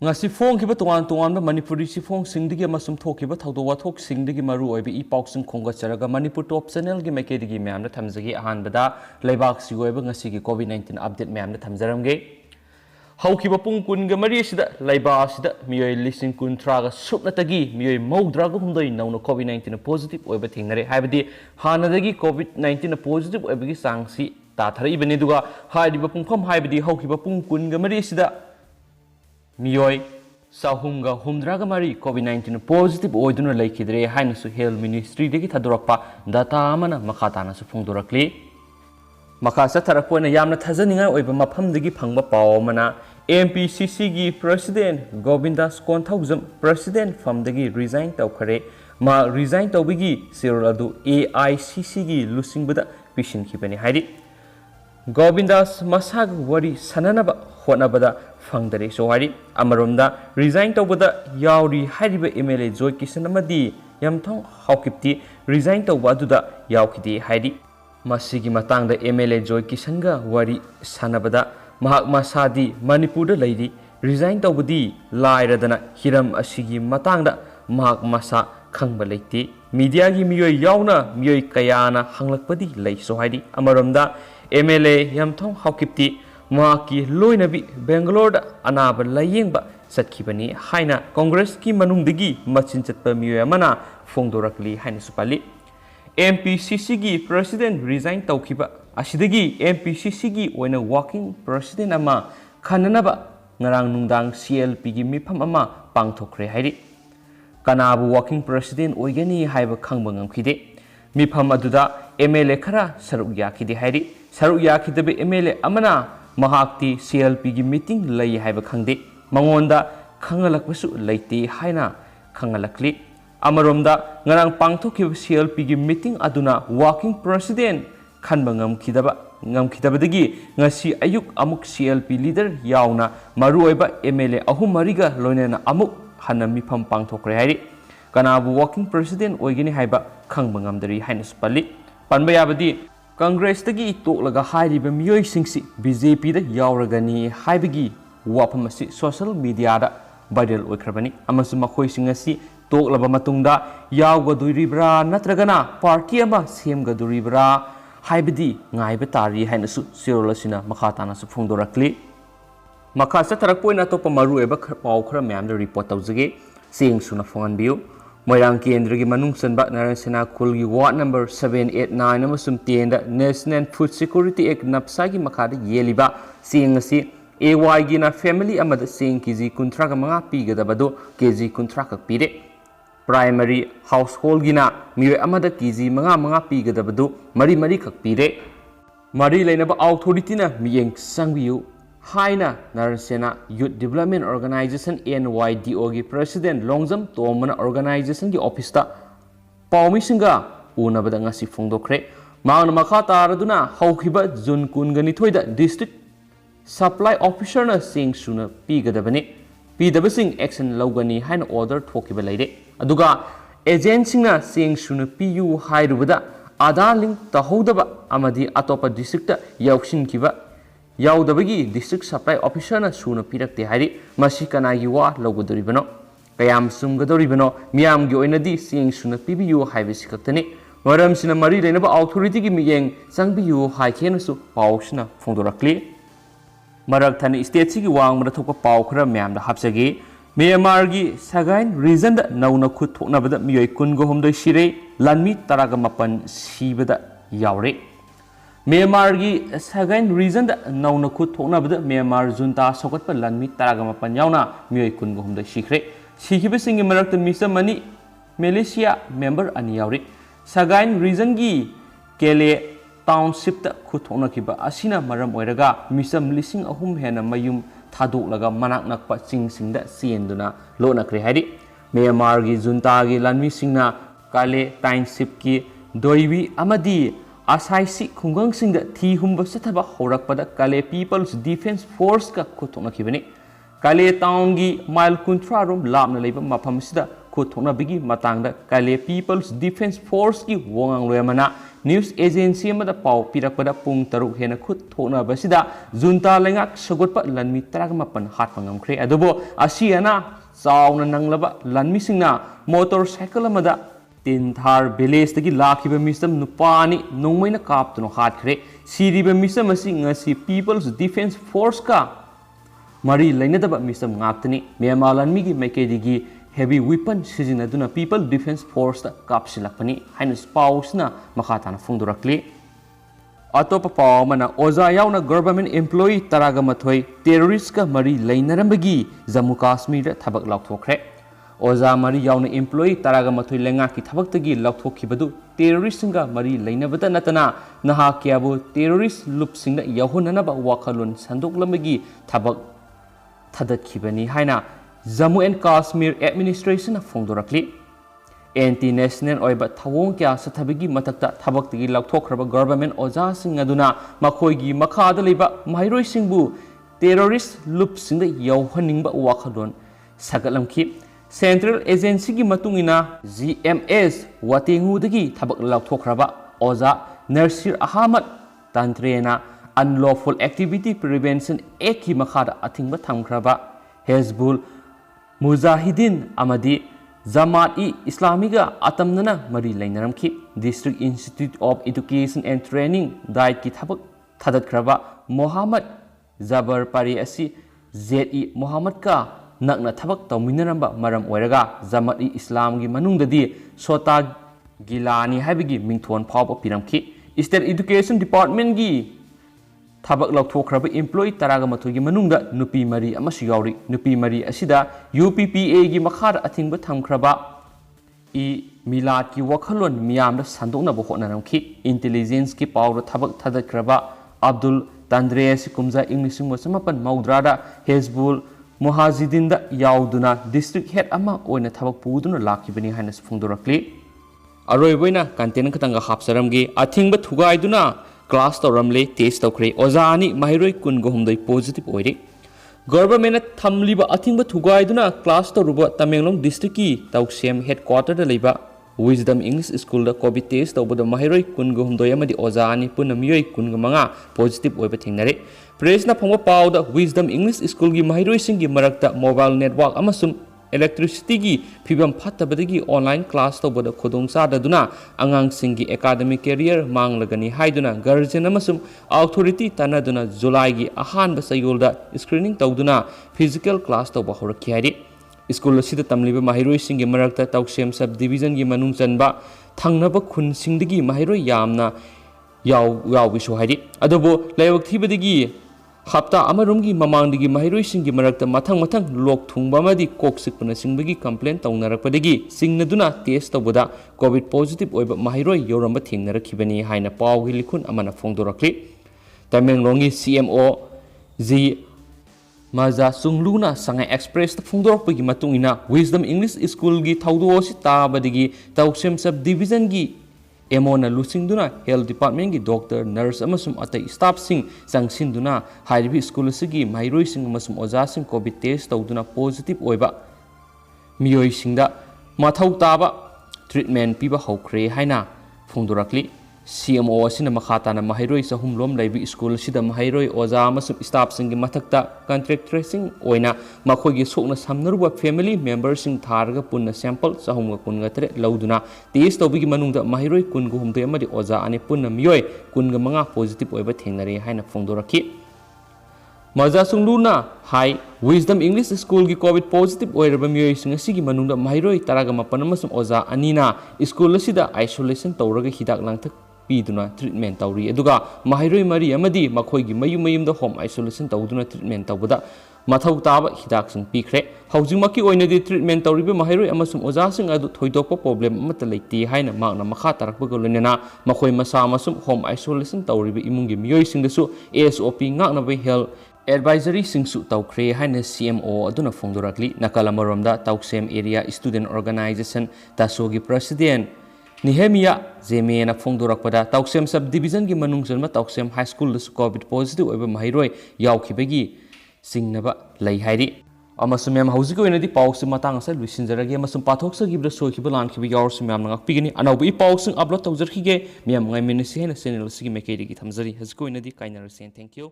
ngasi phong kiba tuan tuan ba Manipuri si phong singdigi amasum thokiba thawdo wathok singdigi maru oibi I pausing khonga charaga Manipur top channel gi makedigi myam na thamjagi ahan bada leibak si oiba ngasi gi COVID-19 update myam na thamjaramge haukiba pung kun ga mari sida leiba sida miyoi lising kun traga supnatagi miyoi maudraga humdoi nauna COVID-19 positive oiba thingnare haibadi hanadagi COVID-19 positive oibagi sangsi ta thari bani duga haidi ba pungpham haibadi haukiba pung kun ga mari sida Miyoi Sahumga Humdraga Mari COVID-19 positive oiduna laikidre hainasu Health Ministry degi thadorakpa data amana makhatana su phongdorakli makasa tharakpoina yamna thajaninga oiba maphamdagi phangba paw mana MPCC gi President Govindas Konthaujam President famdagi resign tawkhare ma resign tawbigi serial adu AICC gi lusingbada pishinkhibani hairi Govindas masag wari sananaba hotnabada fangdare so hari amaromda resign tawbada yauri hariba MLA Joy Kisan amadi yamthong haukipti resign tawba aduda yaukidi hairi masigi matangda MLA Joy Kisan ga wari sanabada mahak masadi Manipur da lairi resign tawbadi lairadana hiram asigi matangda mahak masa khangba leiti media gi miyoi yauna miyoi kayana hanglakpadi lai so hari amaromda MLA yamthong haukipti Maki loinabi Bangalore anaba layengba satkibani haina Congress ki manungdagi machin chatpa miyoy amana phongdorakli haina supali MPCC gi President resign tawkiba asidagi MPCC gi oina working president ama khananaba ngarang nungdang CLP gi mifam ama pangthokre hairi kanabu working president oigani haiba khangba ngamkhide mifam aduda MLA khara saruk yakide hairi saruk yakidabe MLA amana mahakti CLP gi meeting lai haiba khangde mangonda khangalakbasu laite haina khangalakli amaromda ngarang pangthokib CLP gi meeting aduna working president khanba ngamkhidabadagi ngasi ayuk amuk CLP leader yauna maruoiba MLA ahum mariga loinena amuk hana mifam pangthokre hairi kanabu working president oigini haiba khangba ngamdari haina spali panba yabadi Congress tagi toklaga hairiba miyoi singsi BJP da yauragani haibagi wapam asi social media da viral oikrabani amasu makhoi singasi toklaba matungda yawgaduribra natragana party ama semgaduribra haibadi ngaiba tari hainasu sirolasina makhatana su phongdorakli makhasa tarakpoina topa maru eba paw khara myam da report tawjage sing suna phonganbiu Moirang Kendra gi manung sanba Narasena Khul gi ward number 789 amasum 10 da National Food Security Act napsa gi makhada yeliba sing asi AY gi na family amada sing kg kuntra ga manga pi ga dabado kg kuntra ka pire primary household gi na miwe amada kg manga pi ga dabado mari khak pire mari leinaba authority na miyeng sangbiu Haina Narasena Youth Development Organization NYDO gi President Longjam Tomana Organization gi office ta Paumi Singa unabada ngasi phongdokre maana makha taraduna haukhiba Jun Kungani thoida district supply officer na sing suna pigadabani pidabasing action lawgani haina order thokiba leire aduga agent singna sing suna piu hairubada Aadhaar link tahodaba amadi atopa district ta yauksin kiba Yaudabagi district supply officer na suna pirakte hairi masi kanagi wa logodoribano kayam sumgadoribano miyam gi oinadi sing suna pibiyu haibisi kaktani maram sina mari leinaba authority gi miyeng sangbiyu haikenasu pausna phongdorakli marak thani state sigi wang mara thokpa paw khara miyam da hapsagi Myanmar gi Sagain region da nauna khut thoknabada miyoi kungo homdoi sire lanmi taraga mapan sibada yaure Myanmar gi Sagain region da nauna khut thoknabada Myanmar junta sokatpa lanmi taragama panyauna miyoi kungo humda shikre sikhibasingi marakta misam mani Malaysia member ani yauri Sagain region gi Kele township ta khut thoknakiba asina maram oiraga misam lising ahum hena mayum thadoklaga manak nakpa chingsingda sienduna lonakre hairi Myanmar gi junta gi lanmi singna Kale township ki doibi amadi Asaisi khungang singda thi humba sathaba horakpada Kale People's Defense Force ka khothona kibani Kale town gi mile kuntra rom lamna leiba mafam sida khothona bigi matangda Kale People's Defense Force ki wongang loyamana news agency अमदा पाव पिरकपदा पुंग तरुक हेना खुद थोनबसिदा जुनता लेंगाक सगोटपा लनमी तराग मापन हातपा ngamkhre adubo asiana चाउना नंगलबा लनमिसिंगना मोटरसाइकल अमदा तिनथार विलेज तगी लाखिबा मिसम नुपानी नोंमैना कापतनो हातखरे सिरिबा मिसम असि ngasi पीपल्स डिफेंस फोर्स का मरी लैनदबा मिसम ngaptani मेमा लनमिगी मेकेदिगी हेवी वेपन सिजिनदुना पीपल डिफेंस फोर्स ता कापसिलकपनी हाइन स्पाउसना मखाताना फुंगदुरकली अतोप पावमना ओजा याउना गवर्नमेंट एम्प्लॉई तरागा मथोई टेररिस्ट का मरी लैनरंबगी जम्मू कश्मीर थबक लाउथोखरे ओजा मरी याउना एम्प्लॉई तरागा मथोई लेंगा की थबकतगी लाउथोखिबदु टेररिस्टसिंगा मरी लैनबदा नतना नहा क्याबु टेररिस्ट लुपसिंगदा याहोननबा वाखलोन संदोकलमगी थबक थदखिबनी हाइना जम्मू एंड कश्मीर एडमिनिस्ट्रेशन फोंदोरकली एंटी नेशनल ओइबा थवोंग क्या सथबगी मथक्ता थबक्तगी लाउथोखरबा गवर्नमेंट ओजासिंग अदुना मखोइगी मखादा लेबा माहिरोइसिंगबु टेररिस्ट लुपसिंगदा यौहनिंगबा वाखलोन सगलमखि सेंट्रल एजेंसी की मतुंगिना जीएमएस वातेंगुदगी थबक लाउथोखरबा ओजा नरसिर अहमद तंत्रेना अनलॉफुल एक्टिविटी प्रिवेंशन एक्ट की मखादा अथिंगबा थमखरबा हेजबुल मुजाहिदीन अमदी जमात इस्लामिगा आतमनना मरी लैनरमखि district institute of education and training DIET की थबक थदतखरबा मोहम्मद जबर पारी असि जेई मोहम्मद का नकना थबक तौमिनरंबा मरम ओइरगा जमात इस्लाम की मनुंगददी सोता गिलानी हाबिगी मिंथोन फाव पिरमखि स्टेट एजुकेशन डिपार्टमेंट की थबक लौथोखरब एम्प्लॉई तरागा मथुगी मनुंगदा नुपी मरी अमसु यावरी नुपी मरी असिदा यूपीपीए की मखार अथिंग थमखरबा ई मिलाद की वखलोन मियामदा संदोकनब होटनरमखि इंटेलिजेंस की पावर थबक थदखरबा अब्दुल तंद्रेस कुमजा इंग्लिश मसमपन मौद्रादा हेजबुल मुहाजिदीन याउदुना डिस्ट्रिक्ट हेड अमा ओइना थबक पुदुना लाखिबनी हाइना फुंगदोरकली अरोइबोइना कंटेन खतंगा हापसरमगे अथिंग थुगाइदुना क्लास तौरमले टेस्ट तौखरे ओजानी माहिरोई कुनगोहुमदई पॉजिटिव ओइरे गवर्नमेंट थमलिबा अथिंग थुगाइदुना क्लास तौरुबा तमेंगलोंग डिस्ट्रिक्ट की तौसेम हेडक्वार्टर लेबा विजडम इंग्लिश स्कूल दा कोविड टेस्ट तौबदा माहिरोई कुनगोहुमदई अमदी ओजानी पुन मियोई कुनगमंगा पॉजिटिव ओइबा थेंगनरे प्रेसना फंगबा पाउदा विजडम इंग्लिश स्कूल की माहिरोई सिंगी मरक्ता मोबाइल नेटवर्क अमसुम इलेक्ट्रिसिटी की फिवम फत्तबदगी ऑनलाइन क्लास तौबदा खुदोंग चाददुना अंगांगसिंगी एकाडेमिक कैरियर मांगलगनी हाइदुना गार्जियन अमसुम अथॉरिटी तनदुना जुलाई की अहानब सयोलदा स्क्रीनिंग तौदुना फिजिकल क्लास तौबा होरखि हाइरि स्कूल असिदा तमलिबा माहिरोइसिंगी मरक्ता तौसेम सब डिवीजन की मनुंग चनबा थंगनबा खुनसिंगदगी माहिरोइ यामना याविसो हाइरि अदबो लाइवक थिबदगी हप्ता अमरुमगी ममांगदगी माहिरोइसिंगी मरक्ता मथंग मथंग लोक थुंगबामदी कोकसिकपना सिंगबगी कंप्लेन तौनरकपदगी सिंगनदुना टेस्ट तौबदा कोविड पॉजिटिव ओइबा माहिरोइ यौरंबा थेंगनरखिबनी हाइना पावगी लिखुन अमना फोंदोरकली तमेंगलोंगी सीएमओ जी मजा सुंगलुना संगाई एक्सप्रेस फोंदोरकपगी मतुंगिना विजडम इंग्लिश स्कूल की थौदोसि ताबदगी तौसेम सब डिवीजन की एमोना लुसिंगदुना हेल्थ डिपार्टमेंट की डॉक्टर नर्स अमसुम अतै स्टाफ सिंग संगसिंदुना हाइरिबी स्कूल सिगी माहिरोइ सिंग अमसुम ओजा सिंग कोविड टेस्ट तौदुना पॉजिटिव ओइबा मियोइ सिंगदा मथौ ताबा ट्रीटमेंट पीबा हौख्रे हाइना फोंदोरकली सीएमओ असिना मखाताना माहिरोइ सहुमलोम लैबी स्कूल सिदा माहिरोइ ओजा अमसुम स्टाफ सिंग मथक्ता कॉन्ट्रैक्ट ट्रेसिंग ओइना मखोगी सोकना समनरुबा फैमिली मेंबर सिंग थारगा पुन्ना सैंपल सहुमगा कुनगा तरे लौदुना टेस्ट तौबिगी मनुंगदा माहिरोइ कुनगु हुमदे अमदि ओजा अने पुन्ना मियोइ कुनगा मंगा पॉजिटिव ओइबा थेंगनरे हाइना फोंदोरखि मजा सुंगलुना हाई विजडम इंग्लिश स्कूल की कोविड पॉजिटिव ओइरबा मियोइ सिंग सिगी मनुंगदा माहिरोइ तरागा मपन अमसुम ओजा अनीना स्कूल सिदा आइसोलेशन तौरगा हिदाक लांथक पीदुना ट्रीटमेंट तौरी अदुगा माहिरोइ मरी अमदी मखोइगी मयु मयुमदा होम आइसोलेशन तौदुना ट्रीटमेंट तौबदा मथौ ताबा हिदाकसिंग पीख्रे हौजिमकी ओइनदि ट्रीटमेंट तौरिबा माहिरोइ अमसुम ओजासिंग अदु थोइदोकपा प्रॉब्लम अमता लेति हाइना मागना मखा तारकबगा लोइनना मखोइ मसा अमसुम होम आइसोलेशन तौरिबा इमुंगी मियोइसिंगदसु एसओपी गांगनबा हेल्थ एडवाइजरी सिंगसु तौख्रे हाइना सीएमओ अदुना फोंदोरकली नकल अमरोमदा तौसेम एरिया स्टूडेंट ऑर्गेनाइजेशन तासोगी प्रेसिडेंट निहेमिया जेमेना फोंदोरकपदा तौसेम सब डिवीजन की मनुंगजन्म Tousem high school Covid positive ओइबा माहिरोइ यावखिबगी सिंगनबा लई हाइरि ꯑꯃꯁꯨꯡ ꯃꯌꯥꯝ ꯍꯧꯖꯤꯛꯀꯤ ꯑꯣꯏꯅꯗꯤ ꯄꯥꯎꯁꯤ ꯃꯇꯥꯡ ꯑꯁꯤ ꯂꯣꯏꯁꯤꯟꯖꯔꯒꯦ ꯑꯃꯁꯨꯡ ꯄꯥꯊꯣꯛꯆꯈꯤꯕꯗ ꯁꯣꯏꯈꯤꯕ ꯂꯥꯟꯈꯤꯕ ꯌꯥꯎꯔꯁꯨ ꯃꯌꯥꯝꯅ ꯉꯥꯛꯄꯤꯒꯅꯤ ꯑꯅꯧꯕ ꯄꯥꯎꯁꯤꯡ ꯑꯞꯂꯣꯗ ꯇꯧꯖꯔꯈꯤꯒꯦ ꯃꯌꯥꯝ ꯉꯥꯏꯃꯤꯟꯅꯁꯤ ꯍꯥꯏꯅ ꯆꯦꯅꯦꯜ ꯑꯁꯤꯒꯤ ꯃꯥꯏꯀꯩꯗꯒꯤ ꯊꯝꯖꯔꯤ ꯍꯧꯖꯤꯛꯀꯤ ꯑꯣꯏꯅꯗꯤ ꯀꯥꯏꯅꯔꯁꯤ ꯊꯦꯡꯛ ꯌꯨ